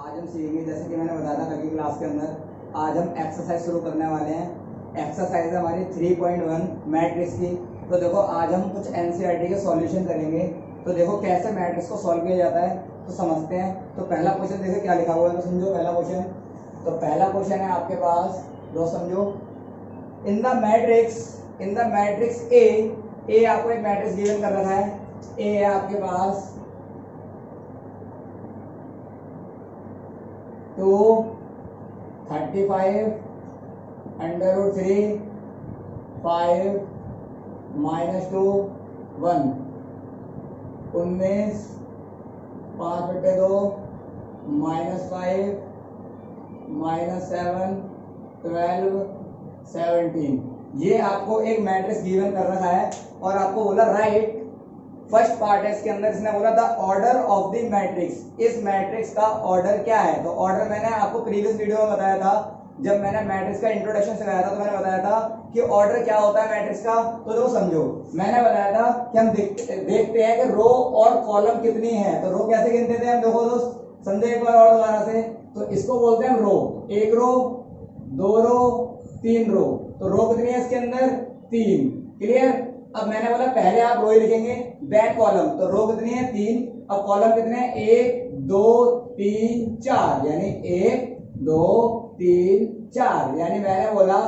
आज हम सीखेंगे, जैसे कि मैंने बताया था कल की क्लास के अंदर, आज हम एक्सरसाइज शुरू करने वाले हैं। एक्सरसाइज है हमारी 3.1 मैट्रिक्स की। तो देखो आज हम कुछ एनसीईआरटी के सॉल्यूशन करेंगे। तो देखो कैसे मैट्रिक्स को सॉल्व किया जाता है तो समझते हैं। तो पहला क्वेश्चन देखो क्या लिखा हुआ है, तो समझो पहला क्वेश्चन। तो पहला क्वेश्चन है आपके पास, दोस्त समझो, इन द मैट्रिक्स ए आपको एक मैट्रिक्स गिवन कर रखा है। ए है आपके पास 2 35 √3 5 -2 1 19 5/2 -5 -7 12 17। ये आपको एक मैट्रिक्स गिवन कर रखा है और आपको बोला राइट, फर्स्ट पार्ट है इसके अंदर, इसने बोला the order of the matrix. इस मैट्रिक्स का ऑर्डर क्या है? तो ऑर्डर मैंने आपको प्रीवियस वीडियो में बताया था, जब मैंने मैट्रिक्स का इंट्रोडक्शन सिखाया था तो मैंने बताया था कि ऑर्डर क्या होता है मैट्रिक्स का। तो देखो समझो, मैंने बताया था कि हम देखते हैं कि रो और कॉलम कितनी है। तो रो कैसे गिनते थे हम, देखो दोस्त समझो एक बार और दोबारा से। तो इसको बोलते हैं रो, एक रो, दो रो, तीन रो। तो रो कितनी है इसके अंदर? 3। क्लियर? अब मैंने बोला पहले आप रो ही लिखेंगे, बैक कॉलम। तो रो कितनी है? 3। अब कॉलम कितने हैं? 1 2 3 4, यानी 1 2 3 4। यानी मैंने बोला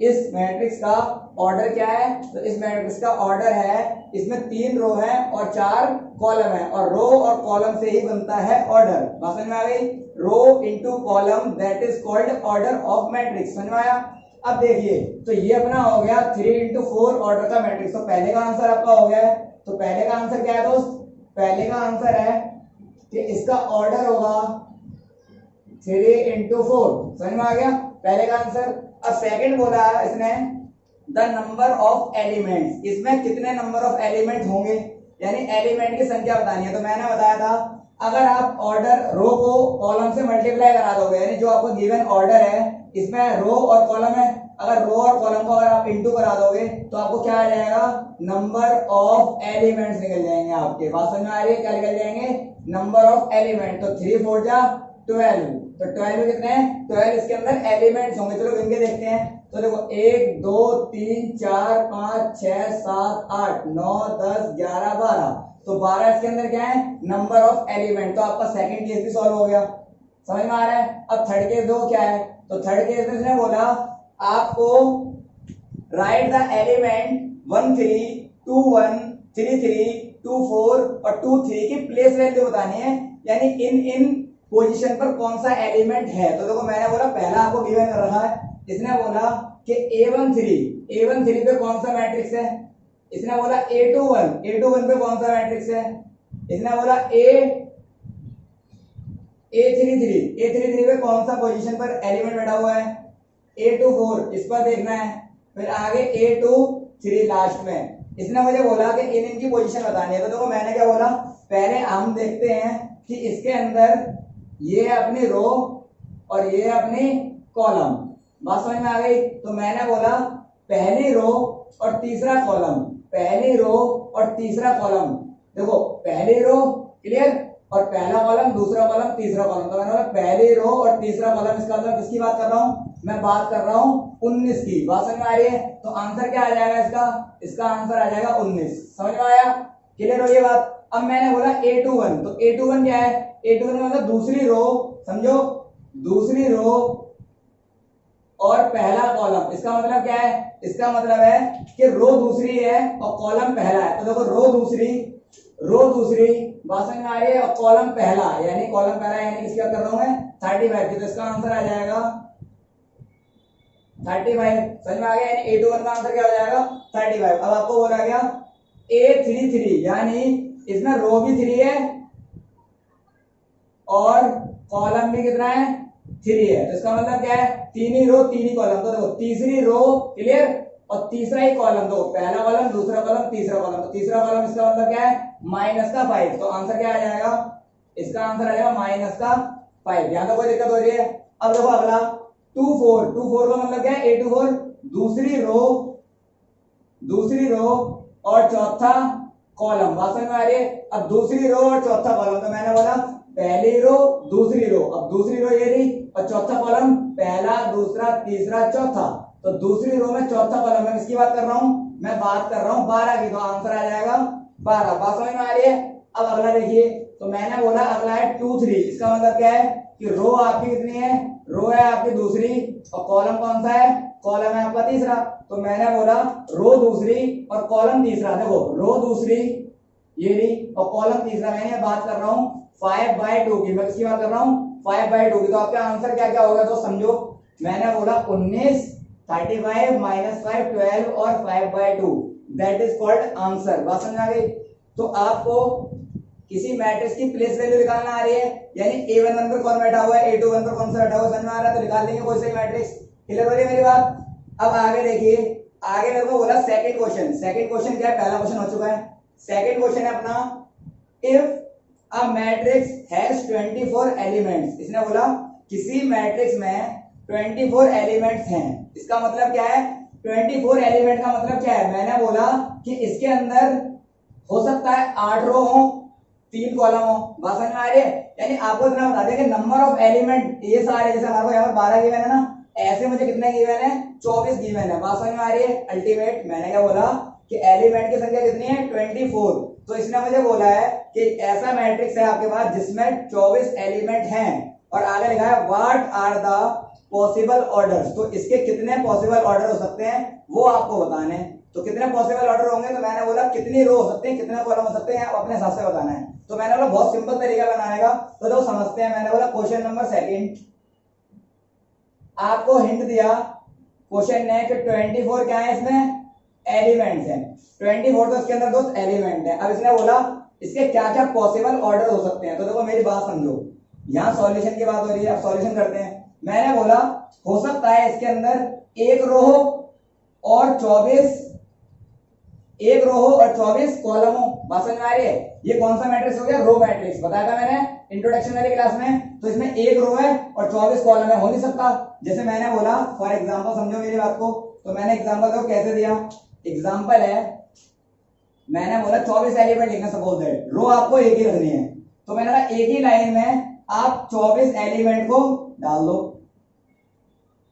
इस मैट्रिक्स का ऑर्डर क्या है? तो इस मैट्रिक्स का ऑर्डर है, इसमें 3 रो है और 4 कॉलम है, और रो और कॉलम से ही बनता है ऑर्डर। बात समझ में आ गई? Row into column, that is called order of matrix. समझ में आया? अब देखिए, तो ये अपना हो गया 3 × 4 ऑर्डर का मैट्रिक्स। तो पहले का आंसर आपका हो गया है। तो पहले का आंसर क्या है दोस्त? पहले का आंसर है कि इसका ऑर्डर होगा 3 × 4। समझ में आ गया पहले का आंसर। अब सेकंड बोला है इसने द नंबर ऑफ एलिमेंट्स, इसमें कितने नंबर ऑफ एलिमेंट होंगे, यानी एलिमेंट की संख्या बतानी है। तो मैंने बताया था अगर आप ऑर्डर रो को कॉलम से मल्टीप्लाई करा दोगे, यानी जो आपको गिवन ऑर्डर है इसमें रो और कॉलम है, अगर रो और कॉलम को अगर आप इंटू करा दोगे तो आपको क्या आ जाएगा? नंबर ऑफ एलिमेंट्स निकल जाएंगे आपके पास। समझ में आ रही है? क्या निकल जाएंगे? Number of element. तो 3 4 जा 12। तो 12 कितने हैं? 12 इसके अंदर एलिमेंट्स होंगे। चलो गिन के देखते हैं। तो देखो 1 2 3 4 5 6 7 8 9 10 11 12। तो 12 इसके अंदर क्या है? Number of element. तो आपका सेकंड केस भी सॉल्व हो गया। समझ में आ रहा है? अब थर्ड केस दो क्या है? तो थर्ड केस में इसने बोला आपको राइट द एलिमेंट 1 3 2 1 3 3 2 4 और 2 3 की प्लेस वैल्यू बतानी है, यानी इन पोजीशन पर कौन सा एलिमेंट है। तो देखो मैंने बोला पहला आपको गिवन कर रखा है, इसने बोला कि A13 पे कौन सा मैट्रिक्स है। इसने बोला A21 पे कौन सा मैट्रिक्स है। इसने बोला A33 पे कौन सा पोजीशन पर एलिमेंट बैठा हुआ है। A24 इस पर देखना है, फिर आगे A23 लास्ट में। इसने मुझे बोला कि इनकी पोजीशन बतानी है। तो देखो मैंने क्या बोला, पहले हम देखते हैं कि इसके अंदर ये है अपनी रो और ये है अपनी कॉलम। बात समझ में आ गई? तो मैंने बोला पहली रो और तीसरा कॉलम, पहली रो और तीसरा कॉलम। देखो पहली रो क्लियर, और पहला कॉलम, दूसरा कॉलम, तीसरा कॉलम। तो मैंने बोला पहली रो और तीसरा कॉलम, इसका मतलब किसकी बात कर रहा हूं? मैं बात कर रहा हूं 19 की। बात समझ में आ रही है? तो आंसर क्या आ जाएगा इसका आंसर आ जाएगा 19। समझ में आया? क्लियर हो ये बात? अब मैंने बोला A21, तो A21 क्या है? A21 मतलब दूसरी रो, समझो दूसरी रो और पहला कॉलम। इसका मतलब क्या है? इसका मतलब है कि रो दूसरी है और कॉलम पहला है। तो देखो रो दूसरी, बात समझ में आ रही है, और कॉलम पहला, यानी कॉलम पहला यानी किसकी बात कर रहा हूं मैं? 35 की। तो इसका आंसर आ जाएगा 35। समझ में आ गया? यानी A21 का आंसर क्या हो जाएगा? 35। अब आपको बोला गया A33, यानी इसमें रो भी 3 है और कॉलम भी कितना है? 3 है। तो इसका मतलब क्या है? 3 ही रो 3 ही कॉलम। तो देखो तीसरी रो क्लियर और तीसरा ही कॉलम। तो पहला कॉलम, दूसरा कॉलम, तीसरा कॉलम। तो तीसरा कॉलम इसका मतलब क्या है? -5। तो आंसर क्या आ जाएगा? इसका आंसर आ जाएगा -5। यहां तो कोई दिक्कत हो रही है? अब देखो अगला 24 का मतलब क्या है? A24 दूसरी रो और चौथा कॉलम। बात समझ में आ रही है? अब दूसरी रो और चौथा कॉलम, तो मैंने बोला पहली रो दूसरी रो, अब दूसरी रो ये रही और चौथा कॉलम पहला दूसरा तीसरा चौथा, तो दूसरी रो में चौथा कॉलम में किसकी बात कर रहा हूं, मैं बात कर रहा हूं 12 की, तो आंसर आ जाएगा 12। बात समझ में आ रही है। अब अगला देखिए, तो मैंने बोला अगला है 2 3, इसका मतलब क्या है कि रो आपकी कितनी है, रो है आपकी दूसरी और कॉलम कौन सा है, कॉलम है आपका तीसरा। तो मैंने बोला रो दूसरी और कॉलम तीसरा, देखो रो दूसरी ये रही और कॉलम तीसरा, मैंने बात कर रहा हूं 5/2 की, मैं किसकी बात कर रहा हूं 5/2 की। तो आपका आंसर क्या क्या होगा तो समझो, मैंने बोला 19 35 -5 12 और 5/2, दैट इज कॉल्ड आंसर। बात समझ आ गई। तो आपको किसी मैट्रिक्स की प्लेस वैल्यू निकालना आ रही है, यानी A11 पर कौन बैठा हुआ है, A21 पर कौन सा बैठा हुआ है, समझ में आ रहा है, तो निकाल देंगे कोई सा मैट्रिक्स। क्लियर हो रही है मेरी बात। अब आगे देखिए, आगे मेरे को बोला सेकंड क्वेश्चन। सेकंड क्वेश्चन क्या है, पहला क्वेश्चन हो चुका है, सेकंड क्वेश्चन है अपना, if a matrix has 24 elements. इसने बोला किसी मैट्रिक्स में 24 एलिमेंट्स हैं, इसका मतलब क्या है, 24 एलिमेंट का मतलब क्या है, मैंने बोला कि इसके अंदर हो सकता है 8 रो हो 3 कॉलम हो। बात समझ में आ रही है। यानी आपको इतना बता दें कि नंबर ऑफ एलिमेंट ये सारे, जैसे हमारे को यहाँ पर 12 गिवन है ना, ऐसे मुझे कितने गिवन है 24 गिवन है। बात समझ में आ रही है। अल्टीमेट मैंने क्या बोला कि एलिमेंट की संख्या कितनी है 24। तो इसने मुझे बोला है कि ऐसा मैट्रिक्स है आपके पास जिसमें 24 एलिमेंट हैं और आगे लिखा है what are the possible orders. तो इसके कितने पॉसिबल ऑर्डर हो सकते हैं वो आपको बताने। तो कितने पॉसिबल ऑर्डर होंगे, तो मैंने बोला कितनी रो हो सकते हैं, कितने कॉलम हो सकते हैं, आप अपने हिसाब से बताना है। तो मैंने बोला बहुत सिंपल तरीका बनाने का, तो जो समझते हैं। मैंने बोला क्वेश्चन नंबर सेकंड, आपको हिंट दिया क्वेश्चन ने कि 24 क्या है, इसमें एलिमेंट्स हैं 24, तो इसके अंदर दोस्त एलिमेंट है। अब इसने बोला इसके क्या क्या पॉसिबल ऑर्डर हो सकते हैं। तो देखो मेरी बात समझो, यहाँ सॉल्यूशन की बात हो रही है, अब सॉल्यूशन करते हैं। मैंने बोला हो सकता है इसके अंदर एक रो हो और 24 एक रो हो और 24 कॉलम हो। बात समझ में आ रही है। ये कौन सा मैट्रिक्स हो गया, रो मैट्रिक्स, बताया था मैंने इंट्रोडक्शन वाली क्लास में। तो इसमें एक रो है और 24 कॉलम है, हो नहीं सकता। जैसे मैंने बोला फॉर एग्जांपल, समझो मेरी बात को, तो मैंने एग्जांपल देखो कैसे दिया। एग्जांपल है, मैंने बोला 24 एलिमेंट लिखना, सपोज दैट रो आपको एक ही रखनी है, तो मैंने कहा एक ही लाइन में आप 24 एलिमेंट को डाल दो,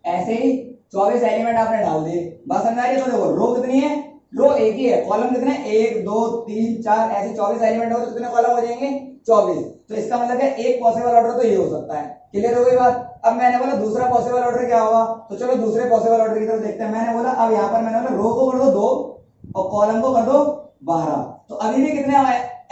ऐसे ही 24 एलिमेंट आपने डाल दिए। बात समझ आ रही है। तो देखो रो कितनी है, रो एक ही है, कॉलम कितने 1 2 3 4 ऐसे 24 एलिमेंट हो तो कितने कॉलम हो जाएंगे 24। तो इसका मतलब है एक पॉसिबल ऑर्डर तो ये हो सकता है। क्लियर हो गई बात। अब मैंने बोला दूसरा पॉसिबल ऑर्डर क्या होगा, तो चलो दूसरे पॉसिबल ऑर्डर की तरफ देखते हैं। मैंने बोला अब यहाँ पर मैंने बोला रो को कर दो 2 और कॉलम को कर दो 12, तो अभी भी कितने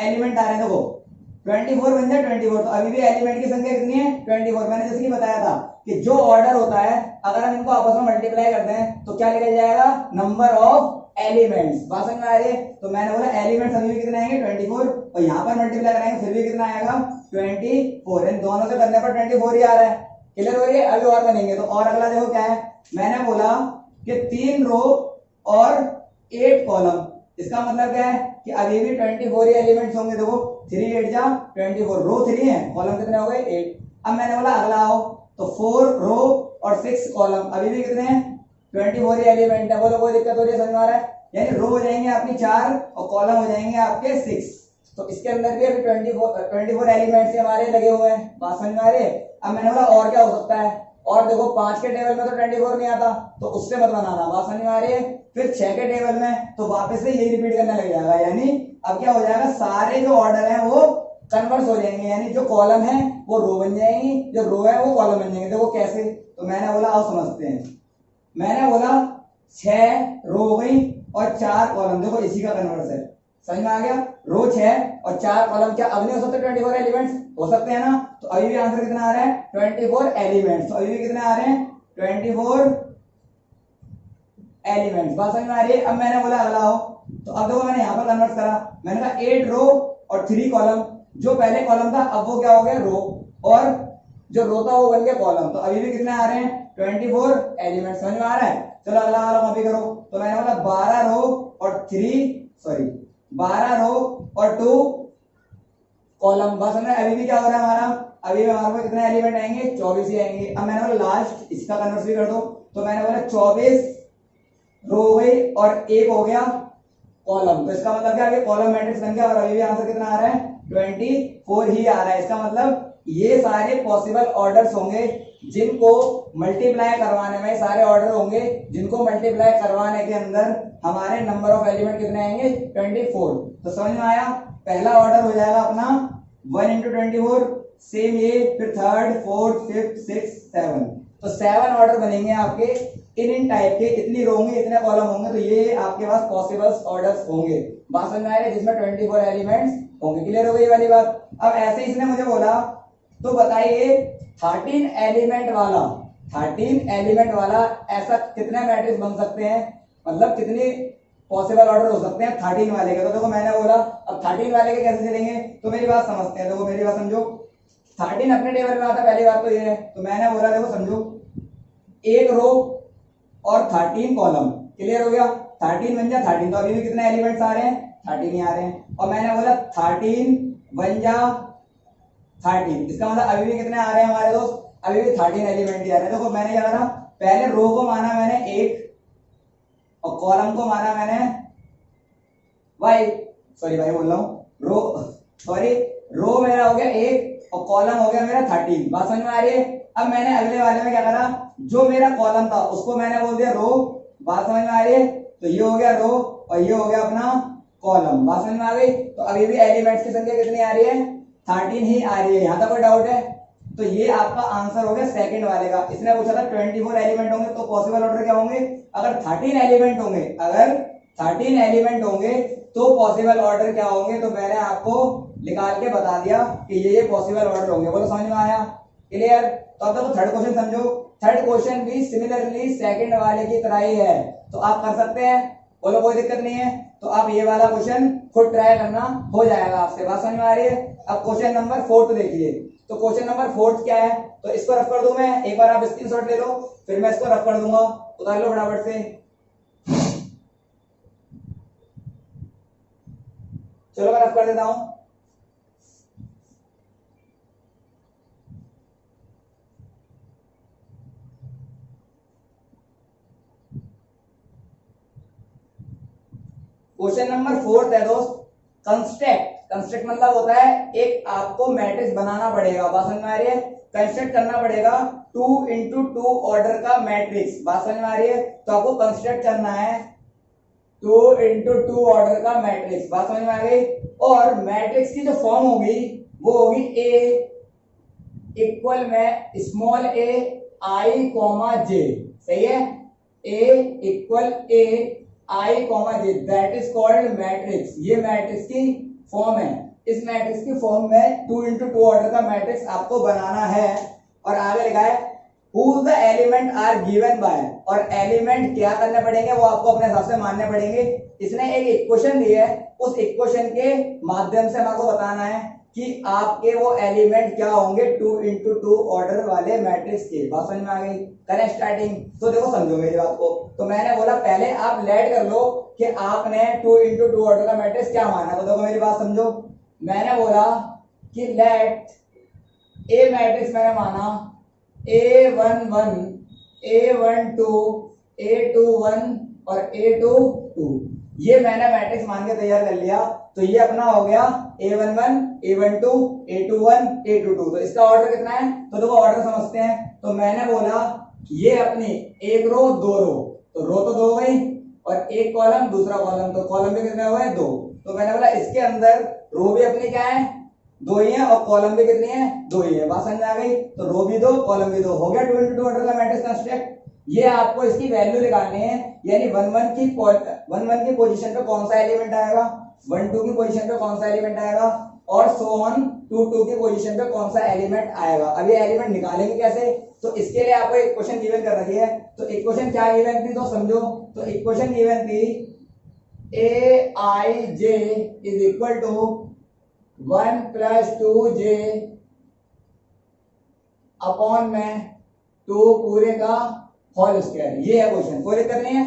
एलिमेंट आ रहे हैं, देखो 24 बन जाए 24, तो अभी भी एलिमेंट की संख्या कितनी है 24। मैंने जैसे कि बताया था कि जो ऑर्डर होता है अगर हम इनको आपस में मल्टीप्लाई करते हैं तो क्या निकल जाएगा, नंबर ऑफ एलिमेंट्स। बात समझ में आ रही है। तो मैंने बोला एलिमेंट्स अभी भी कितने आएंगे 24 और यहाँ पर मल्टीप्लाई कराएंगे फिर भी कितना आएगा 24। इन दोनों से करने पर 24 ही आ रहा है। क्लियर हो रही है। अभी और बनेंगे। तो और अगला देखो क्या है, मैंने बोला कि 3 रो और 8 कॉलम। इसका मतलब क्या है कि अभी भी 24 ही एलिमेंट्स होंगे। देखो 3 8 जा 24, रो 3 है, कॉलम कितने हो गए 8। अब मैंने बोला अगला आओ, तो 4 रो और 6 कॉलम, अभी भी कितने हैं 24 ही एलिमेंट है। बोलो कोई दिक्कत हो रही है, समझ में आ रहा है। यानी रो हो जाएंगे आपकी 4 और कॉलम हो जाएंगे आपके 6। तो इसके अंदर भी अभी 24 एलिमेंट्स हमारे लगे हुए हैं। बात समझ में आ रही है। अब मैंने बोला और क्या हो सकता है, और देखो 5 के टेबल में तो 24 नहीं आता, तो उससे मत बनाना। बात समझ में आ रही है। फिर 6 के टेबल में तो वापस से यही रिपीट करने लग जाएगा। यानी अब क्या हो जाएगा, सारे जो ऑर्डर है वो कन्वर्स हो जाएंगे, यानी जो कॉलम है वो रो बन जाएंगी, जो रो है वो कॉलम बन जाएंगे। देखो कैसे, तो मैंने बोला आओ समझते हैं। मैंने बोला 6 रो हो गई और 4 कॉलम, देखो इसी का कन्वर्स है। समझ में आ गया। रो 6 और 4 कॉलम, क्या अब नहीं हो सकते 24 एलिमेंट्स, हो सकते हैं ना। तो अभी भी आंसर कितना आ रहा है 24 एलिमेंट्स। तो अभी भी कितने आ रहे हैं 24 एलिमेंट्स। बात समझ में आ रही है। अब मैंने बोला अगला हो, तो अब देखो मैंने यहाँ पर कन्वर्ट करा। मैंने कहा 8 रो और 3 कॉलम, जो पहले कॉलम था अब वो क्या हो गया रो, और जो रो था वो बन गया कॉलम। तो अभी भी कितने आ रहे हैं 24 एलिमेंट। समझ में आ रहा है। चलो अगला वाला कॉपी करो। तो मैंने बोला 12 रो और 2 कॉलम। बस हमें अभी भी क्या हो रहा है हमारा, अभी हमारे पास कितने एलिमेंट आएंगे 24 ही आएंगे। अब मैंने बोला लास्ट इसका कन्वर्ट भी कर दो। तो मैंने बोला 24 रो हो गई और 1 हो गया कॉलम। तो इसका मतलब क्या है, कॉलम मैट्रिक्स बन गया और अभी भी आंसर कितना आ रहा है 24 ही आ रहा है। इसका मतलब ये सारे पॉसिबल ऑर्डर्स होंगे जिनको मल्टीप्लाई करवाने में, सारे ऑर्डर होंगे जिनको मल्टीप्लाई करवाने के अंदर हमारे नंबर ऑफ एलिमेंट कितने आएंगे 24। तो समझ में आया, पहला ऑर्डर हो जाएगा अपना 1 इंटू 24, सेम ये, फिर थर्ड, फोर्थ, फिफ्थ, सिक्स, 7। तो 7 ऑर्डर बनेंगे आपके इन टाइप के, इतनी रो होंगे, इतने कॉलम होंगे, तो ये आपके पास पॉसिबल ऑर्डर्स होंगे। बात समझ में आ रही है, जिसमें 24 एलिमेंट्स होंगे। क्लियर हो गई वाली बात। अब ऐसे ही इसने मुझे बोला तो बताइए 13 एलिमेंट वाला ऐसा कितने मैट्रिक्स बन सकते हैं, मतलब कितने पॉसिबल ऑर्डर हो सकते हैं 13 वाले के। तो देखो मैंने बोला अब 13 वाले के कैसे चलेंगे, तो मेरी बात समझते हैं। देखो मेरी बात समझो, 13 अपने टेबल में आता, पहली बात तो ये है। तो मैंने बोला देखो समझो, एक रो और 13 कॉलम। क्लियर हो गया, 13 बन जा 13, तो अभी भी कितने एलिमेंट्स आ रहे हैं 13 ही आ रहे हैं। और मैंने बोला 13 बन जा 13, इसका मतलब अभी भी कितने आ रहे हैं हमारे दोस्त, अभी भी 13 एलिमेंट ही आ रहे हैं। देखो मैंने क्या करा, पहले रो को माना मैंने 1 और कॉलम को माना मैंने भाई बोल रहा हूँ, रो मेरा हो गया 1 और कॉलम हो गया मेरा 13। बात समझ में आ रही है। अब मैंने अगले वाले में क्या करा, जो मेरा कॉलम था उसको मैंने बोल दिया रो। बात समझ में आ रही है, तो ये हो गया रो और ये हो गया अपना कॉलम। बात समझ में आ गई। तो अभी भी एलिमेंट्स की संख्या कितनी आ रही है 13 ही आ रही है। यहाँ तक कोई डाउट है? तो ये आपका आंसर हो गया सेकंड वाले का। इसने पूछा था 24 एलिमेंट होंगे तो पॉसिबल ऑर्डर क्या होंगे, अगर 13 एलिमेंट होंगे तो पॉसिबल ऑर्डर क्या होंगे। तो मैंने आपको निकाल के बता दिया कि ये पॉसिबल ऑर्डर होंगे। बोलो समझ में आया, क्लियर। तो अब तक थर्ड क्वेश्चन समझो। थर्ड क्वेश्चन भी सिमिलरली सेकंड वाले की तरह ही है, तो आप कर सकते हैं, बोलो कोई दिक्कत नहीं है। तो आप ये वाला क्वेश्चन खुद ट्राई करना, हो जाएगा आपसे। बात समझ में आ रही है। अब क्वेश्चन नंबर 4 देखिए। तो क्वेश्चन नंबर 4 क्या है, तो इसको रफ कर दूं मैं, एक बार आप स्क्रीनशॉट ले लो, फिर मैं इसको रफ कर दूंगा। उतार लो फटाफट से, चलो मैं रफ कर देता हूं। क्वेश्चन नंबर 4 है दोस्त, कंस्ट्रक्ट मतलब होता है एक आपको मैट्रिक्स बनाना पड़ेगा। बात समझ में आ रही है, कंस्ट्रक्ट करना पड़ेगा 2 इंटू 2 ऑर्डर का मैट्रिक्स। बात समझ में आ रही है, तो आपको कंस्ट्रक्ट करना है 2 इंटू 2 ऑर्डर का मैट्रिक्स। बात समझ में आ गई। और मैट्रिक्स की जो फॉर्म होगी वो होगी ए इक्वल में small A I comma J. सही है, A equal A I comma J, that is called matrix. ये मैट्रिक्स की फॉर्म है। इस मैट्रिक्स की फॉर्म में 2 इंटू 2 ऑर्डर का मैट्रिक्स आपको बनाना है। और आगे लिखा है whose the element are given by, और एलिमेंट क्या करने पड़ेंगे वो आपको अपने हिसाब से मानने पड़ेंगे। इसने एक इक्वेशन दी है, उस इक्वेशन के माध्यम से आपको बताना है कि आपके वो एलिमेंट क्या होंगे 2 इंटू 2 ऑर्डर वाले मैट्रिक्स के। बात समझ में आ गई, करें स्टार्टिंग। तो देखो समझो मेरी बात को। तो मैंने बोला पहले आप लेट कर लो कि आपने 2 इंटू 2 ऑर्डर का मैट्रिक्स क्या माना। तो देखो मेरी बात समझो, मैंने बोला कि लेट ए मैट्रिक्स मैंने माना A11, A12, A21 और A22, ये मैंने मैट्रिक्स मान के तैयार कर लिया। तो ये अपना हो गया A11, A12, A21, A22। तो इसका ऑर्डर कितना है, तो देखो ऑर्डर समझते हैं। तो मैंने बोला ये अपनी एक रो 2 रो, तो रो तो 2 हो गई और एक कॉलम दूसरा कॉलम, तो कॉलम भी कितने हुए 2। तो मैंने बोला इसके अंदर रो भी अपनी क्या है 2 ही है और कॉलम भी कितनी है 2 ही है। बात समझ में आ गई। तो रो भी 2 कॉलम भी 2, हो गया 2 इंटू 2 ऑर्डर का मैट्रिक्स कंस्ट्रक्ट। ये आपको इसकी वैल्यू निकालनी है, यानी 1 1 की पोजीशन पे कौन सा एलिमेंट आएगा, 1 2 की पोजीशन पे कौन सा एलिमेंट आएगा, और सो ऑन 2 2 की पोजीशन पे कौन सा एलिमेंट आएगा। अब ये एलिमेंट निकालेंगे कैसे, तो इसके लिए आपको एक क्वेश्चन गिवन कर रखी है। तो इक्वेशन क्या गिवन थी तो समझो। तो इक्वेशन गिवन थी A I J is equal to 1 plus 2j upon में 2 पूरे का होल स्क्वायर। ये है क्वेश्चन, कोई दिक्कत नहीं है।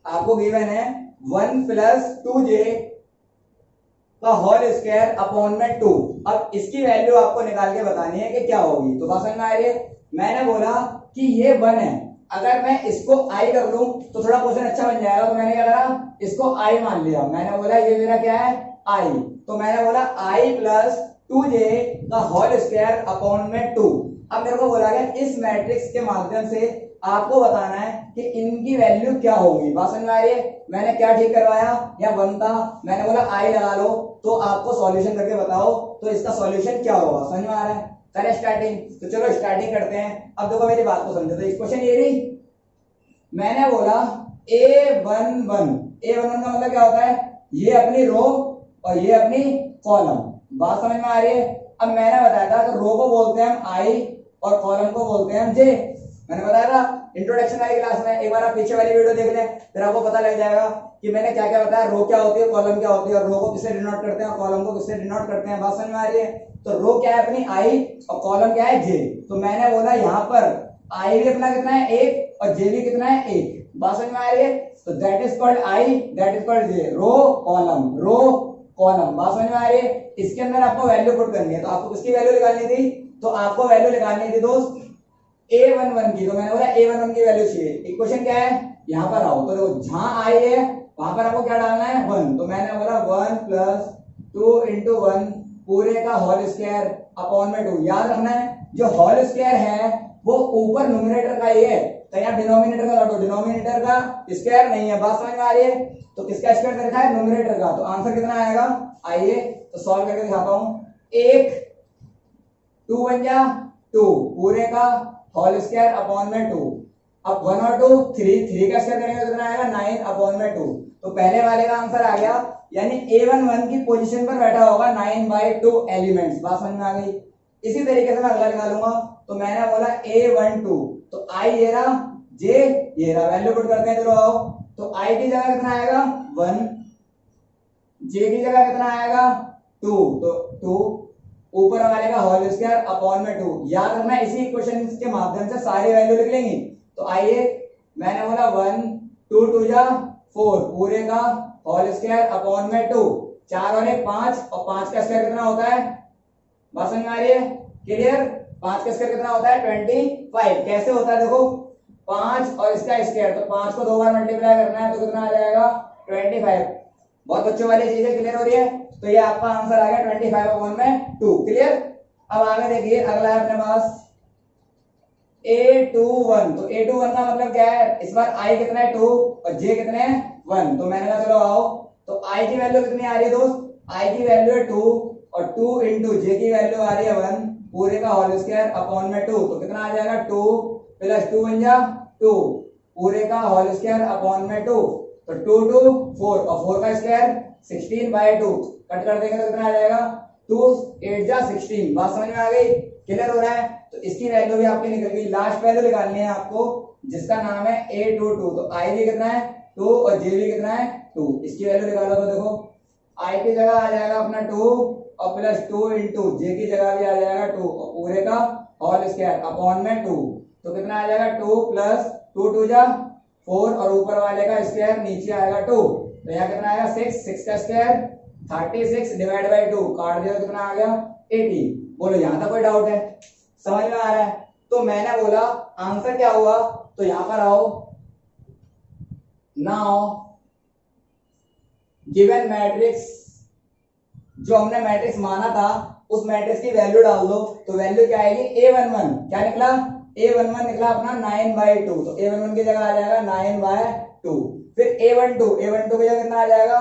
आपको गिवन है 1 प्लस 2j का होल स्क्वायर अपॉन में 2। अब इसकी वैल्यू आपको निकाल के बतानी है कि क्या होगी। तो बात समझ में आ रही है। मैंने बोला कि ये 1 है, अगर मैं इसको i कर लूं तो थोड़ा क्वेश्चन अच्छा बन जाएगा। तो मैंने क्या करा, इसको i मान लिया। मैंने बोला ये मेरा क्या है i, तो मैंने बोला आई प्लस 2j का होल स्क्वायर अपॉन में 2। अब मेरे को बोला गया इस मैट्रिक्स के माध्यम से आपको बताना है कि इनकी वैल्यू क्या होगी। बात समझ में आ रही है? मैंने क्या ठीक करवाया, या 1 था, मैंने बोला आई लगा लो, तो आपको सॉल्यूशन करके बताओ तो इसका सॉल्यूशन क्या होगा। समझ में आ रहा है? करें स्टार्टिंग। तो चलो स्टार्टिंग करते हैं। अब देखो मेरी बात को समझो। तो इस क्वेश्चन ये रही, मैंने बोला A11 का मतलब क्या होता है, ये अपनी रो और ये अपनी कॉलम। बात समझ में आ रही है? अब मैंने बताया था कि रो को बोलते हैं हम आई और कॉलम को बोलते हैं हम जे। मैंने बताया था इंट्रोडक्शन वाली क्लास में, एक बार आप पीछे वाली वीडियो देख लें, फिर आपको पता लग जाएगा कि मैंने क्या क्या बताया, रो क्या होती है, कॉलम क्या होती है, और रो को किससे डिनोट करते हैं और कॉलम को किससे डिनोट करते हैं। बात समझ में आ रही है? तो रो क्या है अपनी आई और कॉलम क्या है जे। तो मैंने बोला यहाँ पर आई भी अपना कितना है 1 और जे भी कितना है 1। बात समझ में आ रही है? तो that is called I, that is called J. Row column, row column. बात समझ में आ रही है? इसके अंदर आपको वैल्यू पुट करनी है। तो आपको किसकी वैल्यू निकालनी थी, तो आपको वैल्यू निकालनी थी दोस्त A11 की। तो मैंने बोला A11 की वैल्यू चाहिए। इक्वेशन क्या है, यहाँ पर आओ। तो देखो जहां आई है वहां पर आपको क्या डालना है 1। तो मैंने बोला 1 प्लस 2 इंटू 1 पूरे का होल स्क्वायर अपॉन में 2। याद रखना है जो होल स्क्वायर है वो ऊपर न्यूमरेटर का ही है, तो यहाँ डिनोमिनेटर का लौटो, डिनोमिनेटर का स्क्वायर नहीं है। बात समझ में आ रही है? तो किसका स्क्वायर दे रखा है, न्यूमरेटर का। तो आंसर कितना आएगा, आइए तो सॉल्व करके दिखाता हूँ। 1 2 बन जा 2 पूरे का होल स्क्वायर अपॉन में 2। अब 1 और 2 3 का स्क्वायर करेंगे तो कितना आएगा 9 अपॉन में 2। तो पहले वाले का आंसर आ गया, यानी A11 की पोजीशन पर बैठा होगा 9/2 एलिमेंट्स। बात समझ में आ गई? इसी तरीके से मैं अगला निकालूंगा। तो मैंने बोला A12, तो आई ये रहा, जे ये रहा, वैल्यू पुट करते हैं। चलो आओ। तो आई की जगह कितना आएगा 1, जे की जगह कितना आएगा 2, तो 2 ऊपर वाले का होल स्क्वायर अपॉन में 2। याद रखना इसी इक्वेशन के माध्यम से सारी वैल्यू लिख लेंगे। तो आइए मैंने बोला 1 2 2 जा 4 पूरे का होल स्क्वायर अपॉन में 2। 4 और 1 5, और 5 का स्क्वायर कितना होता है, बात समझ में आ रही है? क्लियर? 5 का स्क्वायर कितना होता है 25। कैसे होता है देखो, 5 और इसका स्क्वायर, तो 5 को 2 बार मल्टीप्लाई करना है तो कितना आ जाएगा 25। बहुत बच्चों वाली चीजें क्लियर हो रही है? तो ये आपका आंसर आ गया 25/2। क्लियर? अब आगे देखिए अगला है अपने पास A21। तो A21 का मतलब क्या है, इस बार I कितना है 2 और J कितने हैं 1। तो मैंने कहा चलो आओ। तो I की वैल्यू कितनी आ रही है दोस्त, I की वैल्यू है 2 और 2 इंटू J की वैल्यू आ रही है 1 पूरे का होल स्क्वायर अपॉन में 2। तो कितना आ जाएगा 2 प्लस 2 बन जा 2 पूरे का होल स्क्वायर अपॉन में 2। तो 2 2 4 और 4 का स्क्वायर 16/2। कट कर देंगे तो कितना आ जाएगा 2 8 जा 16। बात समझ में आ गई? क्लियर हो रहा है? तो इसकी वैल्यू भी आपकी निकल गई। लास्ट वैल्यू निकालनी है आपको जिसका नाम है A22। तो I भी कितना है 2 और J भी कितना है 2। इसकी वैल्यू निकालो तो देखो I की जगह आ जाएगा अपना 2 और प्लस 2 इंटू J की जगह भी आ जाएगा 2 और पूरे का होल स्क्वायर अपॉन में 2। तो कितना आ जाएगा 2 प्लस 2 2 जा 4 और ऊपर वाले का स्क्वायर नीचे आएगा 2। तो यहाँ कितना आएगा 6 का स्क्वायर 36 डिवाइड बाई 2 काट दिया तो कितना आ गया 18। बोलो यहाँ तक कोई डाउट है, समझ में आ रहा है? तो मैंने बोला आंसर क्या हुआ, तो यहां पर आओ। नाउ गिवन मैट्रिक्स, जो हमने मैट्रिक्स माना था उस मैट्रिक्स की वैल्यू डाल दो। तो वैल्यू क्या आएगी A11, क्या निकला A11 निकला अपना 9/2। तो A11 की जगह आ जाएगा 9/2। फिर A12 की जगह कितना आ जाएगा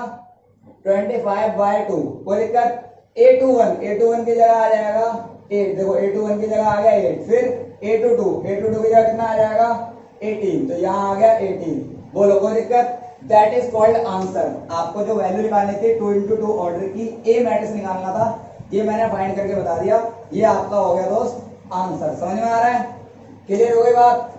25/2। कोई दिक्कत? A21 की जगह आ जाएगा 8। देखो A21 की जगह आ गया 8। फिर A22 की जगह कितना आ जाएगा 18। तो यहाँ आ गया 18। बोलो कोई दिक्कत? That is called answer. आपको जो वैल्यू निकालनी थी 2 into 2 ऑर्डर की A मैट्रिक्स निकालना था, ये मैंने फाइंड करके बता दिया। ये आपका हो गया दोस्त आंसर। समझ में आ रहा है? क्लियर हो गई बात?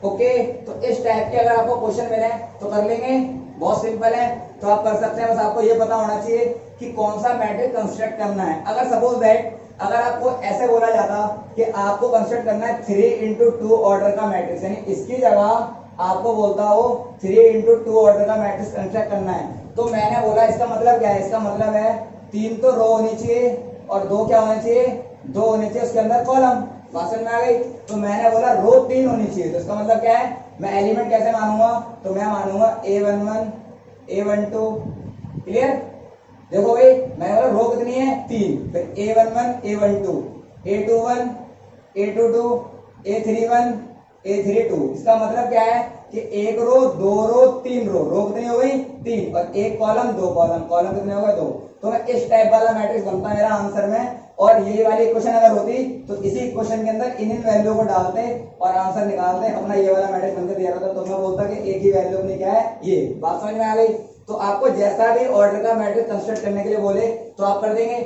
ओके। तो इस टाइप के अगर आपको क्वेश्चन मिले तो कर लेंगे, बहुत सिंपल है, तो आप कर सकते हैं। बस आपको ये पता होना चाहिए कि कौन सा मैट्रिक्स कंस्ट्रक्ट करना है। अगर सपोज दैट अगर आपको ऐसे बोला जाता कि आपको कंस्ट्रक्ट करना है 3 into 2 ऑर्डर का मैट्रिक्स, यानी इसकी जगह आपको बोलता हो 3 into 2 ऑर्डर का मैट्रिक्स कंस्ट्रक्ट करना है, तो मैंने बोला इसका मतलब क्या है, इसका मतलब है 3 तो रो होनी चाहिए और 2 क्या होने चाहिए 2 होने चाहिए उसके अंदर कॉलम। बात समझ में आ गई? तो मैंने बोला रो 3 होनी चाहिए। तो इसका मतलब क्या है, मैं एलिमेंट कैसे मानूंगा, तो मैं मानूंगा A11 A12। क्लियर? देखो भाई मैंने बोला रो कितनी है 3, फिर A11 A12 A21 A22 A31 A32। इसका मतलब क्या है कि एक रो, दो रो, तीन रो कितनी हो गई 3, और एक कॉलम, दो कॉलम, कॉलम कितने हो गए 2। तो मैं इस टाइप वाला मैट्रिक्स बनता मेरा आंसर में, और ये वाली इक्वेशन अगर होती तो इसी इक्वेशन के अंदर इन वैल्यू को डालते और आंसर निकालते, अपना ये वाला मैट्रिक्स बनकर तैयार होता। तो मैं बोलता कि एक ही वैल्यू अपनी क्या है ये। बात समझ में आ गई? तो आपको जैसा भी ऑर्डर का मैट्रिक्स कंस्ट्रक्ट करने के लिए बोले तो आप कर देंगे,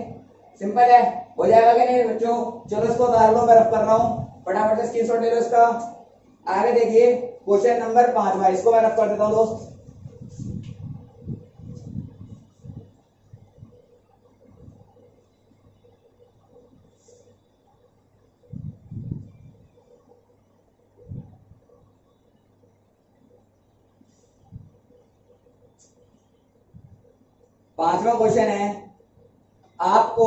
सिंपल है, हो जाएगा कि नहीं बच्चों? चलो इसको उतार लो, मैं रफ कर रहा हूँ, फटाफट से स्क्रीनशॉट ले लो इसका। आगे देखिए क्वेश्चन नंबर 5, इसको मैं रफ कर देता हूँ दोस्त। पांचवा क्वेश्चन है आपको,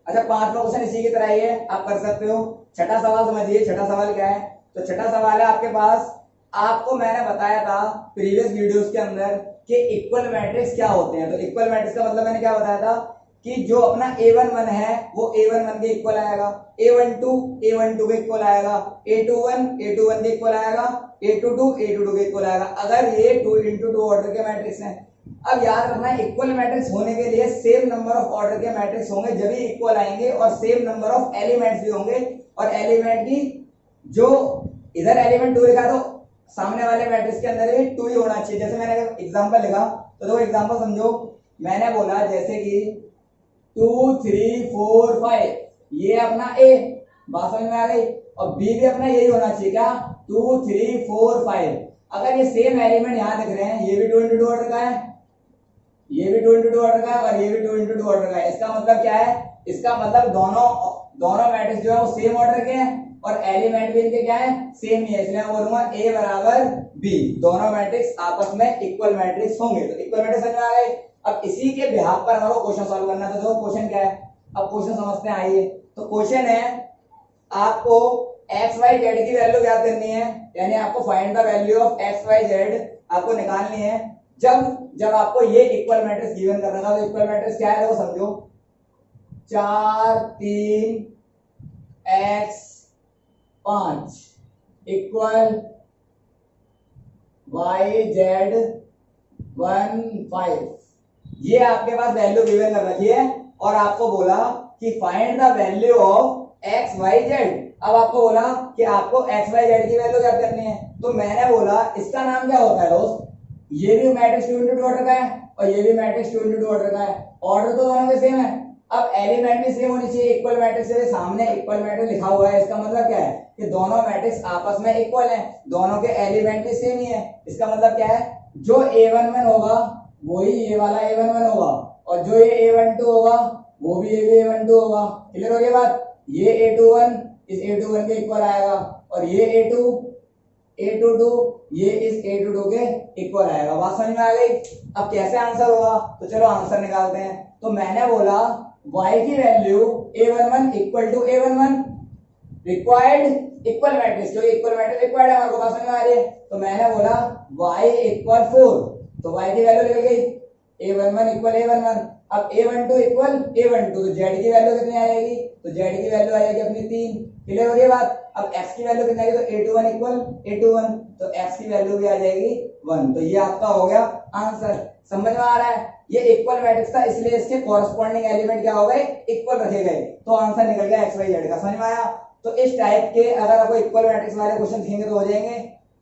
अच्छा पांचवा क्वेश्चन इसी की तरह ही है, आप कर सकते हो। छठा सवाल समझिए, छठा सवाल क्या है? तो छठा सवाल है आपके पास, आपको मैंने बताया था प्रीवियस वीडियोस के अंदर कि इक्वल मैट्रिक्स क्या होते हैं। तो इक्वल मैट्रिक्स का मतलब मैंने क्या बताया था कि जो अपना A11 है वो A11 के इक्वल आएगा, A12 के इक्वल आएगा, A21 के इक्वल आएगा, A22 के इक्वल आएगा, अगर ये 2 into 2 ऑर्डर के मैट्रिक्स हैं। अब याद रखना इक्वल मैट्रिक्स होने के लिए सेम नंबर ऑफ ऑर्डर के मैट्रिक्स होंगे जब भी इक्वल आएंगे, और सेम नंबर ऑफ एलिमेंट्स भी होंगे, और एलिमेंट की जो इधर एलिमेंट 2 लिखा तो सामने वाले मैट्रिक्स के अंदर भी 2 ही होना चाहिए। जैसे मैंने एग्जांपल लिखा तो देखो एग्जांपल समझो, मैंने बोला जैसे कि 2 3 4 5 ये अपना A, बात समझ में आ गई, और B भी अपना यही होना चाहिए क्या 2 3 4 5। अगर ये सेम एलिमेंट यहाँ दिख रहे हैं, ये भी 2 into 2 ऑर्डर का है, ये भी 2 into 2 ऑर्डर का है, और ये भी 2 into 2 ऑर्डर का है। इसका मतलब क्या है? इसका मतलब दोनों मैट्रिक्स जो है वो सेम ऑर्डर के हैं, और एलिमेंट भी इनके क्या है सेम ही है, इसलिए मैं बोलूंगा A बराबर B, दोनों मैट्रिक्स आपस में इक्वल मैट्रिक्स होंगे। तो इक्वल मैट्रिक्स समझ में आ गए। अब इसी के बिहाफ पर हमारा क्वेश्चन सॉल्व करना था। तो क्वेश्चन क्या है, अब क्वेश्चन समझते हैं, आइए। तो क्वेश्चन है आपको एक्स वाई जेड की वैल्यू ज्ञात करनी है, यानी आपको find the value of x y z आपको निकालनी है। जब आपको ये इक्वल मैट्रिक्स गिवन करना था। तो इक्वल मैट्रिक्स क्या है वो समझो, 4 3 x 5 इक्वल y z 1 5। ये आपके पास वैल्यू गिवन कर रखी है, और आपको बोला कि find the value of x y z. अब आपको बोला कि आपको एक्स वाई जेड की वैल्यू ज्ञात करनी है। तो मैंने बोला इसका नाम क्या होता है दोस्त, ये भी मैट्रिक्स 2 into 2 ऑर्डर का है, और ये भी मैट्रिक्स 2 into 2 ऑर्डर का है, ऑर्डर तो दोनों के सेम है। अब एलिमेंट भी सेम होनी चाहिए, इक्वल मैट्रिक्स से सामने इक्वल मैट्रिक्स लिखा हुआ है, इसका मतलब क्या है कि दोनों मैट्रिक्स आपस में इक्वल हैं, दोनों के एलिमेंट भी सेम ही है। इसका मतलब क्या है, जो A11 होगा वही ये वाला A11 होगा, और जो ये A12 होगा वो भी ये भी A12 होगा। क्लियर हो गई बात? ये A21 इस A21 के इक्वल आएगा, और ये A22 ये इस A22 के इक्वल आएगा। बात समझ में आ गई? अब कैसे आंसर होगा, तो चलो आंसर निकालते हैं। तो मैंने बोला y की value A11 equal to A11 required equal matrix, जो इक्वल मैट्रिक्स रिक्वायर्ड है हमारे को, बात समझ में आ रही है। तो मैंने बोला y इक्वल 4, तो y की वैल्यू निकल गई A11 इक्वल A11। अब A12 इक्वल A12, तो z की वैल्यू कितनी आ जाएगी, तो z की वैल्यू आ जाएगी अपनी 3। क्लियर हो रही है बात? अब x की वैल्यू कितनी आएगी, तो A21 इक्वल A21, तो x की वैल्यू भी आ जाएगी 1। तो ये आपका हो गया आंसर। समझ में आ रहा है? ये इक्वल मैट्रिक्स था, इसलिए इसके कॉरस्पॉन्डिंग एलिमेंट क्या हो गए, इक्वल रखे गए, तो आंसर निकल गया एक्स वाई जेड का। समझ में आया? तो इस टाइप के अगर आपको इक्वल मैट्रिक्स वाले क्वेश्चन दिखेंगे तो हो जाएंगे।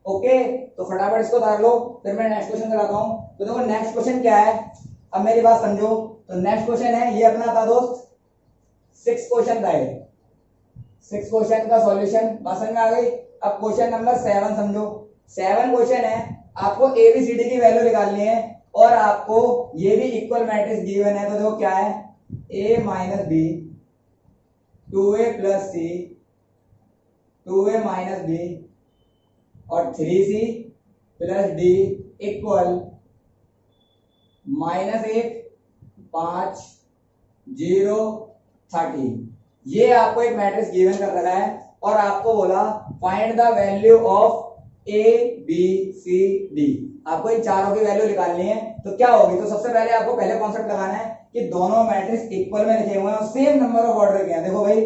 ओके, तो फटाफट इसको उतार लो, फिर मैं नेक्स्ट क्वेश्चन कराता हूं। तो देखो नेक्स्ट क्वेश्चन क्या है, अब मेरी बात समझो। तो नेक्स्ट क्वेश्चन है, ये अपना था दोस्त 6 क्वेश्चन था, ये 6 क्वेश्चन का सॉल्यूशन। बात समझ में आ गई? अब क्वेश्चन नंबर 7 समझो। 7 क्वेश्चन है, आपको ABCD की वैल्यू निकालनी है, और आपको ये भी इक्वल मैट्रिक्स गिवन है। तो देखो क्या है, A minus B 2A plus C 2A minus B और 3C प्लस D इक्वल -8 5 0 30। ये आपको एक मैट्रिक्स गिवन कर रखा है, और आपको बोला find the value of A B C D, आपको इन चारों की वैल्यू निकालनी है। तो क्या होगी, तो सबसे पहले आपको पहले कॉन्सेप्ट लगाना है कि दोनों मैट्रिक्स इक्वल में लिखे हुए हैं और सेम नंबर ऑफ ऑर्डर के हैं। देखो भाई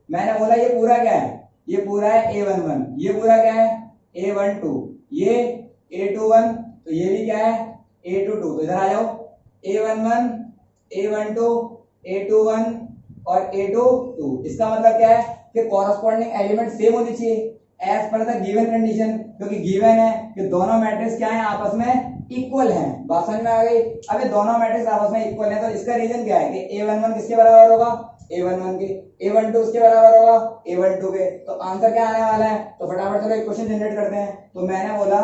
मैंने बोला ये पूरा क्या है, ये पूरा है A11, ये पूरा क्या है A12, ये A21, तो ये भी क्या है A22। तो इधर आ जाओ, A11 A12 A21 और A22, इसका मतलब क्या है कि कॉरस्पॉन्डिंग एलिमेंट सेम होनी चाहिए as per the given condition, क्योंकि गिवन है कि दोनों मैट्रिक्स क्या है आपस में इक्वल हैं। बात समझ में आ गई। अब ये दोनों मैट्रिक्स आपस में इक्वल हैं, तो इसका रीजन क्या है कि A11 किसके बराबर होगा A11 के, A12 उसके बराबर होगा A12 के। तो आंसर क्या आने वाला है, तो फटाफट चलो इक्वेशन जनरेट करते हैं। तो मैंने बोला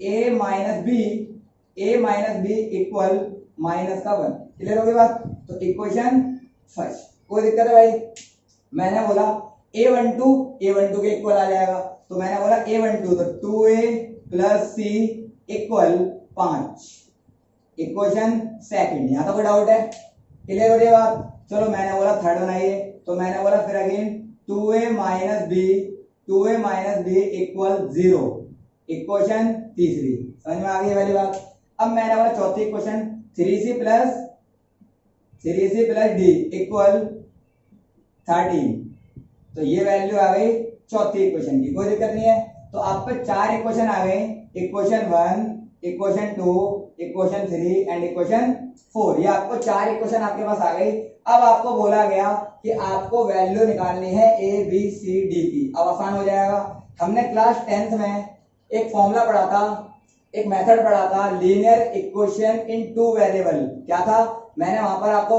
a minus B equal minus का 1, क्लियर हो गई बात। तो इक्वेशन फर्स्ट, कोई दिक्कत है भाई। मैंने बोला A12 के इक्वल आ जाएगा, तो मैंने बोला A12 तो 2a प्लस सी इक्वल 5, इक्वेशन सेकंड। यहां तो कोई डाउट है, क्लियर हो रही है बात। चलो मैंने बोला थर्ड बनाइए, तो मैंने बोला फिर again 2a minus B equal 0, equation तीसरी। समझ में आ गई वाली बात। अब मैंने बोला चौथी equation 3c plus D equal 13, तो ये वैल्यू आ गई चौथी इक्वेशन की, कोई दिक्कत नहीं है। तो आपको चार इक्वेशन आ गए, equation 1, equation 2, equation 3 and equation 4। ये आपको चार इक्वेशन आपके पास आ गई। अब आपको बोला गया कि आपको वैल्यू निकालनी है ए बी सी डी की। अब आसान हो जाएगा। हमने क्लास 10th में एक फॉर्मूला पढ़ा था, एक मेथड पढ़ा था, linear equation in two variable. क्या था, मैंने वहां पर आपको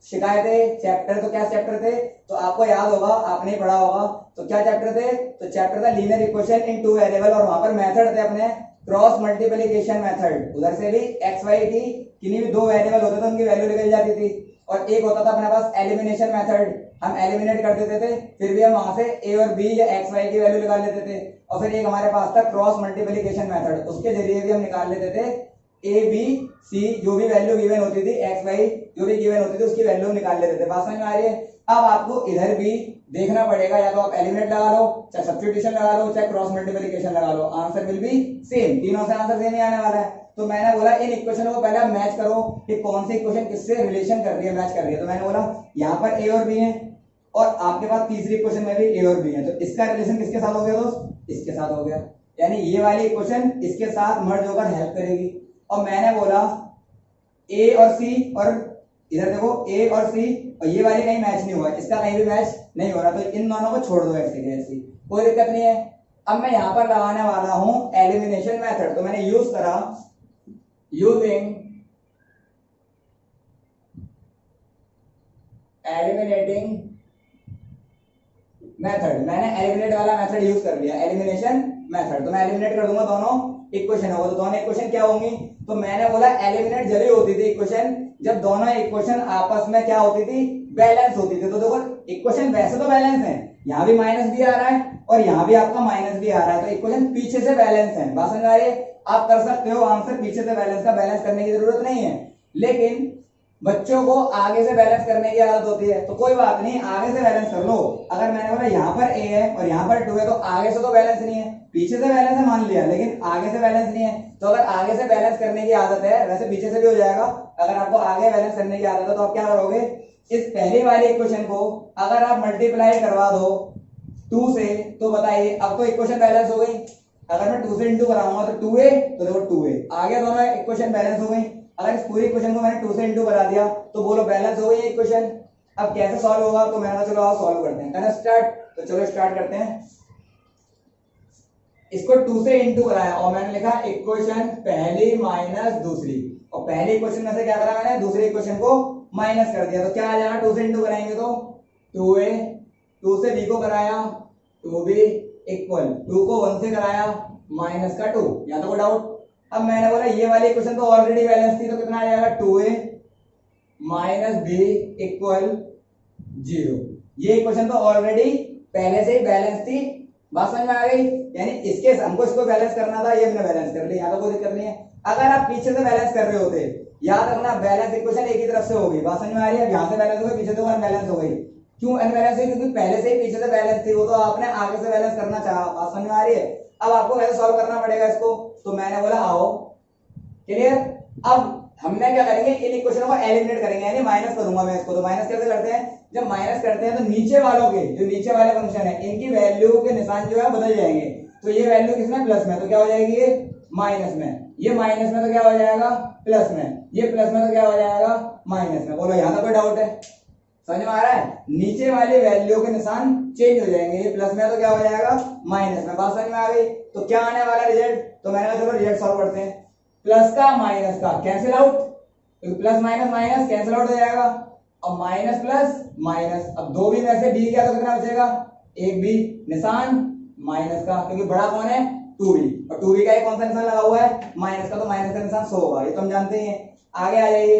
शिकायत थे चैप्टर, तो क्या चैप्टर थे, तो आपको याद होगा, आपने पढ़ा होगा। तो क्या चैप्टर थे, तो चैप्टर था linear equation in two variable, और वहां पर मेथड थे अपने क्रॉस मल्टीप्लिकेशन मेथड। उधर से भी एक्स वाई की किन्हीं भी दो वेरिएबल होते थे उनकी वैल्यू निकल जाती थी। और एक होता था अपने पास एलिमिनेशन मेथड, हम एलिमिनेट कर देते थे, फिर भी हम वहां से ए और बी या एक्स वाई की वैल्यू निकाल लेते थे। और फिर एक हमारे पास था क्रॉस मल्टीप्लिकेशन मेथड, उसके जरिए भी हम निकाल लेते थे ए बी सी, जो भी वैल्यू गिवन होती थी, एक्स वाई जो भी गिवन होती थी उसकी वैल्यू निकाल लेते थे। बात समझ में आ रही है। अब आपको इधर भी देखना पड़ेगा, या तो आप एलिमिनेट लगा लो, चाहे सब्स्टिट्यूशन लगा लो, चाहे क्रॉस मल्टीप्लिकेशन लगा लो, आंसर विल बी सेम। तीनों से आंसर सेम ही आने वाला है। तो मैंने बोला इन इक्वेशनों को पहले आप मैच करो कि कौन सी इक्वेशन किससे रिलेशन कर रही है, मैच कर रही है। तो मैंने बोला यहाँ पर ए और बी है, और आपके पास तीसरी इक्वेशन में भी ए और बी है, तो इसका रिलेशन किसके साथ हो गया दोस्त, इसके साथ हो गया। यानी ये वाली इक्वेशन इसके साथ मर्ज होकर हेल्प करेगी। और मैंने बोला ए और सी, और इधर देखो ए और सी, और ये वाली कहीं मैच नहीं हुआ, इसका कहीं भी मैच नहीं हो रहा, तो इन दोनों को छोड़ दो ऐसे के ऐसे, कोई दिक्कत नहीं है। अब मैं यहां पर लगाने वाला हूं एलिमिनेशन मेथड। तो मैंने यूज करा यूजिंग एलिमिनेटिंग मेथड। मैंने एलिमिनेट वाला मेथड यूज कर लिया, एलिमिनेशन मेथड। तो मैं एलिमिनेट कर दूंगा दोनों इक्वेशन होगा, तो दोनों इक्वेशन क्या होंगी, तो मैंने बोला एलिमिनेट जब ही होती थी इक्वेशन जब दोनों इक्वेशन आपस में क्या होती थी, बैलेंस होती थी। तो देखो इक्वेशन वैसे तो बैलेंस है, यहाँ भी माइनस भी आ रहा है और यहाँ भी आपका माइनस भी आ रहा है, तो इक्वेशन पीछे से बैलेंस है। बात समझ आ रही है। आप कर सकते हो आंसर पीछे से बैलेंस का, बैलेंस करने की जरूरत नहीं है, लेकिन बच्चों को आगे से बैलेंस करने की आदत होती है, तो कोई बात नहीं, आगे से बैलेंस कर लो। अगर मैंने बोला यहाँ पर ए है और यहाँ पर 2 है, तो आगे से तो बैलेंस नहीं है, पीछे से बैलेंस है मान लिया, लेकिन आगे से बैलेंस नहीं है। तो अगर आगे से बैलेंस करने की आदत है, वैसे पीछे से भी हो जाएगा, अगर आपको आगे बैलेंस करने की आदत है तो आप क्या करोगे, इस पहली वाली इक्वेशन को अगर आप मल्टीप्लाई करवा दो 2 से, तो बताइए अब तो इक्वेशन बैलेंस हो गई। अगर मैं 2 से इंटू कराऊंगा तो 2a, तो देखो 2a आगे दोनों इक्वेशन बैलेंस हो गई। अगर इस पूरी इक्वेशन को मैंने 2 से इंटू करा दिया तो बोलो बैलेंस हो गई इक्वेशन। अब कैसे सॉल्व होगा, तो मैंने चलो आप सॉल्व करते हैं, करना स्टार्ट। तो चलो स्टार्ट करते हैं। इसको 2 से इंटू कराया और मैंने लिखा इक्वेशन पहली माइनस दूसरी, और पहली इक्वेशन में से क्या करा मैंने, दूसरी इक्वेशन को माइनस कर दिया। तो क्या आ जाएगा, 2 से इंटू कराएंगे तो 2a, 2 से b को कराया 2b इक्वल 2 को 1 से कराया माइनस का 2। या तो कोई डाउट। अब मैंने बोला ये वाली इक्वेशन तो ऑलरेडी बैलेंस थी, तो कितना आ जाएगा 2a माइनस b इक्वल 0। ये इक्वेशन तो ऑलरेडी पहले से ही बैलेंस थी। बात समझ में आ गई। यानी इसके हमको इसको बैलेंस करना था, ये हमने बैलेंस कर लिया, यहाँ तो कोई दिक्कत नहीं है। अगर आप पीछे से बैलेंस कर रहे होते, याद रखना बैलेंस इक्वेशन एक ही तरफ से होगी। बात समझ में आ रही है। यहाँ से बैलेंस हो गई, पीछे से बैलेंस हो गई, क्यों अनबैलेंस है? क्योंकि पहले से ही पीछे से बैलेंस थी, वो तो आपने आगे से बैलेंस करना चाहा। बात समझ में आ रही है? अब आपको कैसे सॉल्व करना पड़ेगा इसको, तो मैंने बोला आओ, क्लियर। अब हमने क्या करेंगे, इन इक्वेशनों को एलिमिनेट करेंगे, यानी माइनस करूंगा मैं इसको। तो माइनस कैसे करते हैं? जब माइनस करते हैं तो नीचे वालों के, जो नीचे वाले फंक्शन है, इनकी वैल्यू के निशान जो है बदल जाएंगे। तो ये वैल्यू किसमें? प्लस में, तो क्या हो जाएगी ये माइनस में। ये माइनस में तो क्या हो जाएगा? प्लस में। ये प्लस में तो क्या हो जाएगा? माइनस में। बोलो यहाँ तक कोई डाउट है? समझ में आ रहा है? नीचे वाली वैल्यू के निशान चेंज हो जाएंगे, ये प्लस में तो क्या हो जाएगा? माइनस में। बात समझ में आ गई? तो क्या आने वाला रिजल्ट? तो मैंने कहा चलो रिजल्ट सॉल्व करते हैं। प्लस का माइनस का कैंसिल आउट, तो plus minus minus cancel out हो जाएगा। अब माइनस प्लस माइनस, अब दो भी में से डी गया तो कितना बचेगा? एक बी, निशान माइनस का, क्योंकि बड़ा कौन है? 2b, और 2b का एक कौन सा निशान लगा हुआ है? माइनस का, तो माइनस का निशान 100 होगा, ये तो हम जानते ही हैं। आगे आ जाइए,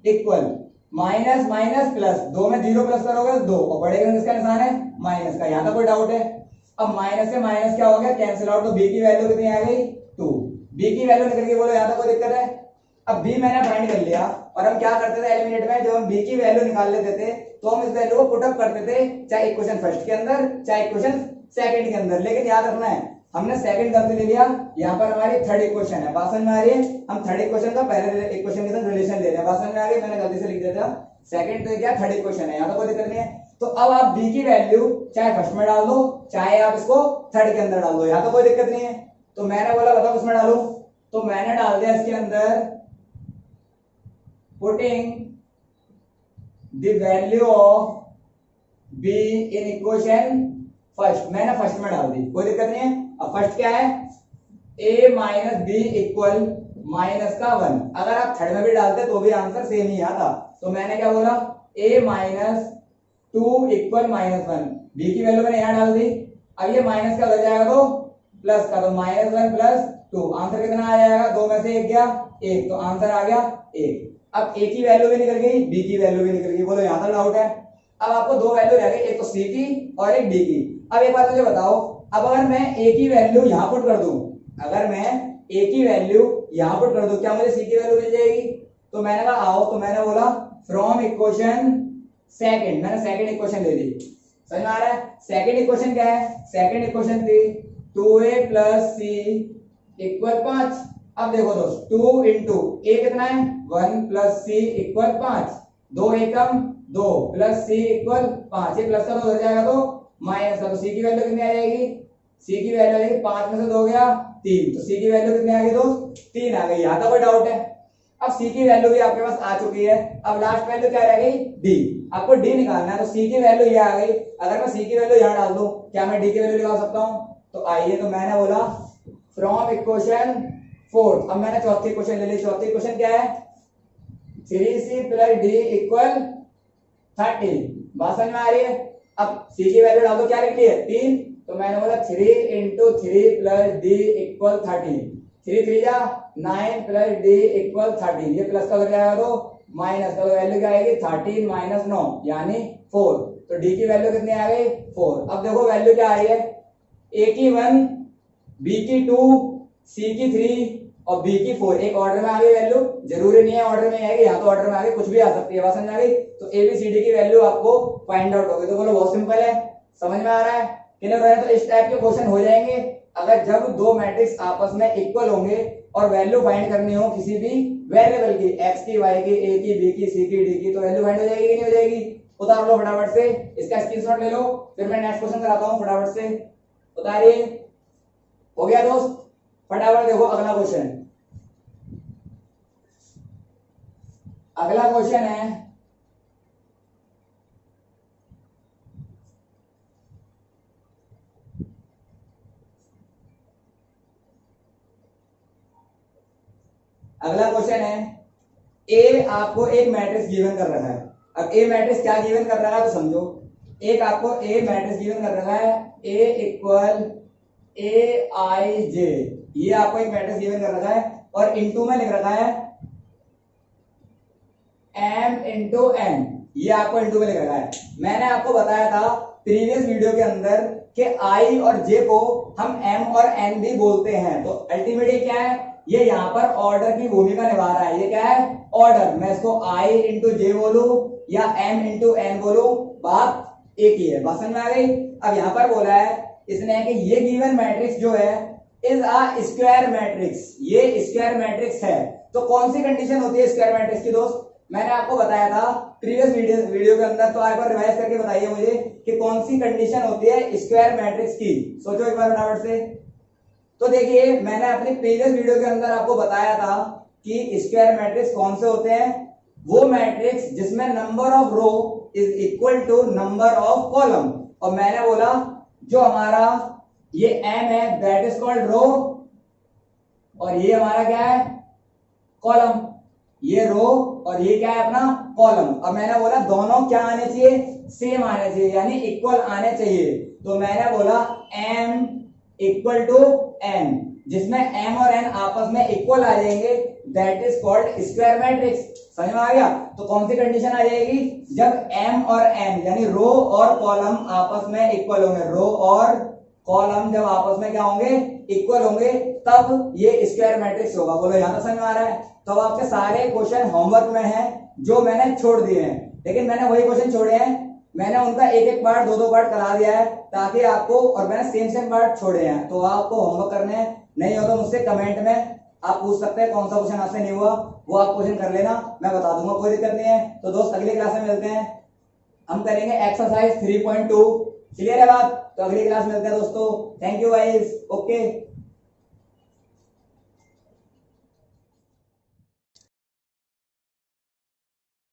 इक्वल माइनस माइनस प्लस, दो में जीरो प्लस करोगे तो 2, और बड़े का किसका निशान है? माइनस का। यहाँ तक कोई डाउट है? अब माइनस से माइनस क्या हो गया? कैंसिल आउट, तो बी की वैल्यू कितनी आ गई? 2। बी की वैल्यू निकल के बोलो यहाँ तक कोई दिक्कत है? अब b मैंने फाइंड कर लिया, और हम क्या करते थे एलिमिनेट में, जब हम b की वैल्यू निकाल लेते थे तो हम इस वैल्यू को पुट अप करते थे, चाहे इक्वेशन फर्स्ट के अंदर चाहे इक्वेशन सेकंड के अंदर। लेकिन याद रखना है, हमने सेकंड गलती ले लिया, यहाँ पर हमारी थर्ड इक्वेशन है। बात समझ में आ रही है? हम थर्ड इक्वेशन का पहले इक्वेशन के साथ रिलेशन ले रहे हैं। बात समझ में आ गई? मैंने गलती से लिख दिया था सेकंड, तो क्या थर्ड इक्वेशन है, यहाँ तो कोई दिक्कत नहीं है। तो अब आप b की वैल्यू चाहे फर्स्ट में डाल दो, चाहे आप इसको थर्ड के अंदर डाल दो, यहाँ तो कोई दिक्कत नहीं है। तो मैंने बोला बताओ उसमें डालू, तो मैंने डाल दिया इसके अंदर putting the value of b in equation first, मैंने फर्स्ट में डाल दी, कोई दिक्कत नहीं है। अब फर्स्ट क्या है? a minus B equal minus का 1। अगर आप थर्ड में भी डालते तो भी आंसर सेम ही आता। तो मैंने क्या बोला? a minus 2 equal minus 1, b की वैल्यू मैंने यहाँ डाल दी। अब ये माइनस का हो जाएगा तो प्लस का, तो माइनस 1 प्लस 2, आंसर कितना आ जाएगा? दो में से एक गया, एक, तो आंसर आ गया 1। अब a की वैल्यू भी निकल गई, b की वैल्यू भी निकल गई। बोलो यहाँ तक डाउट है? अब आपको दो वैल्यू रह गई, एक तो c की और एक d की। अब एक बात मुझे बताओ, अब अगर मैं a की वैल्यू यहाँ पुट कर दूं, अगर मैं a की वैल्यू यहाँ पुट कर दूं, क्या मुझे c की वैल्यू मिल जाएगी? तो मैंने कहा आओ, तो मैंने बोला फ्रॉम इक्वेशन सेकंड, मैंने सेकंड इक्वेशन ले ली। समझ में आ रहा है? सेकंड इक्वेशन क्या है? सेकंड इक्वेशन थी 2a प्लस c इक्वल 5। अब देखो दोस्त, 2 इंटू ए कितना है? 1 प्लस सी इक्वल 5, 2 एकम 2 प्लस सी इक्वल 5, ये प्लस का 2 हो जाएगा तो माइनस का, तो सी की वैल्यू कितनी आ जाएगी? सी की वैल्यू आ जाएगी 5 में से 2 गया 3, तो सी की वैल्यू कितनी आ गई दोस्त? 3 आ गई। यहाँ तक कोई डाउट है? अब सी की वैल्यू भी आपके पास आ चुकी है, अब लास्ट वैल्यू क्या रह गई? डी। आपको डी निकालना है, तो सी की वैल्यू ये आ गई। अगर मैं सी की वैल्यू यहाँ डाल दूं, क्या मैं डी की वैल्यू निकाल सकता हूँ? तो आइए, तो मैंने बोला फ्रॉम इक्वेशन फोर्थ, अब मैंने चौथी इक्वेशन ले ली। चौथी इक्वेशन क्या है? 3c plus D equal 13। बात समझ में आ रही है? अब c की वैल्यू डाल दो, क्या लिख ली है? 3, तो मैंने बोला 3 इंटू 3 प्लस डी इक्वल 13, 3 3 जा 9 प्लस डी इक्वल 13, ये प्लस का हो जाएगा तो माइनस का, तो वैल्यू क्या आएगी? 13 माइनस 9 यानी 4, तो डी की वैल्यू कितनी आ गई? 4। अब देखो वैल्यू क्या आई है? a की 1, b की 2, c की 3 और b की 4, एक ऑर्डर में आ गई वैल्यू। जरूरी नहीं है ऑर्डर में आएगी, यहाँ तो ऑर्डर में आ गई, कुछ भी आ सकती है। बात समझ आ गई? तो ए बी सी डी की वैल्यू आपको फाइंड आउट होगी। तो बोलो बहुत सिंपल है, समझ में आ रहा है? क्लियर है? तो इस टाइप के क्वेश्चन हो जाएंगे अगर जब दो मैट्रिक्स आपस में इक्वल होंगे और वैल्यू फाइंड करनी हो किसी भी वेरिएबल की, x की, y की, a की, b की, c की, d की, तो वैल्यू फाइंड हो जाएगी कि नहीं हो जाएगी? उतार लो फटाफट से, इसका स्क्रीनशॉट ले लो, फिर मैं नेक्स्ट क्वेश्चन कराता हूँ। फटाफट से उतारिए। हो गया दोस्त? फटाफट देखो अगला क्वेश्चन। अगला क्वेश्चन है ए आपको एक मैट्रिक्स गिवन कर रखा है। अब ए मैट्रिक्स क्या गिवन कर रहा है तो समझो, एक आपको ए मैट्रिक्स गिवन कर रखा है, ए इक्वल ए आई जे, ये आपको एक मैट्रिक्स गिवन कर रखा है और इनटू में लिख रखा है m इंटू n, ये आपको इनटू में लिख रखा है। मैंने आपको बताया था प्रीवियस वीडियो के अंदर कि i और j को हम m और n भी बोलते हैं। तो अल्टीमेटली क्या है? ये यहाँ पर ऑर्डर की भूमिका निभा रहा है। ये क्या है? ऑर्डर। मैं इसको i इंटू जे बोलू या m इंटू n बोलू, बात एक ही है। बात समझ में आ गई। अब यहाँ पर बोला है इसने कि ये गिवन मैट्रिक्स जो है इज अ स्क्वायर मैट्रिक्स, ये स्क्वायर मैट्रिक्स है। तो कौन सी कंडीशन होती है स्क्वायर मैट्रिक्स की दोस्त? मैंने आपको बताया था प्रीवियस वीडियो के अंदर, तो एक बार रिवाइज करके बताइए मुझे कि कौन सी कंडीशन होती है स्क्वायर मैट्रिक्स की। सोचो एक बार फटाफट से। तो देखिए मैंने अपनी प्रीवियस वीडियो के अंदर आपको बताया था कि स्क्वायर मैट्रिक्स कौन से होते हैं। वो मैट्रिक्स जिसमें number of row is equal to number of column, और मैंने बोला जो हमारा ये m है दैट इज कॉल्ड रो, और ये हमारा क्या है? कॉलम। ये रो और ये क्या है? अपना कॉलम। अब मैंने बोला दोनों क्या आने चाहिए? सेम आने चाहिए, यानी इक्वल आने चाहिए। तो मैंने बोला m इक्वल टू n, जिसमें m और n आपस में इक्वल आ जाएंगे, that is called square matrix. समझ में आ गया? तो कौन सी कंडीशन आ जाएगी? जब m और n यानी रो और कॉलम आपस में इक्वल होंगे, रो और कॉलम जब आपस में क्या होंगे? इक्वल होंगे, तब ये स्क्वायर मैट्रिक्स होगा। बोलो यहां तक समझ में आ रहा है? तो आपके सारे क्वेश्चन होमवर्क में हैं जो मैंने छोड़ दिए हैं, लेकिन मैंने वही क्वेश्चन छोड़े हैं, मैंने उनका एक एक पार्ट दो पार्ट करा दिया है ताकि आपको, और मैंने सेम पार्ट छोड़े हैं, तो आपको होमवर्क करने हैं। नहीं हो तो मुझसे कमेंट में आप पूछ सकते हैं कौन सा क्वेश्चन आपसे नहीं हुआ, वो आप क्वेश्चन कर लेना, मैं बता दूंगा, कोई दिक्कत नहीं है। तो दोस्त अगली क्लास में मिलते हैं, हम करेंगे एक्सरसाइज 3.2। क्लियर है बात? तो अगली क्लास मिलते हैं दोस्तों। Thank you guys. ओके।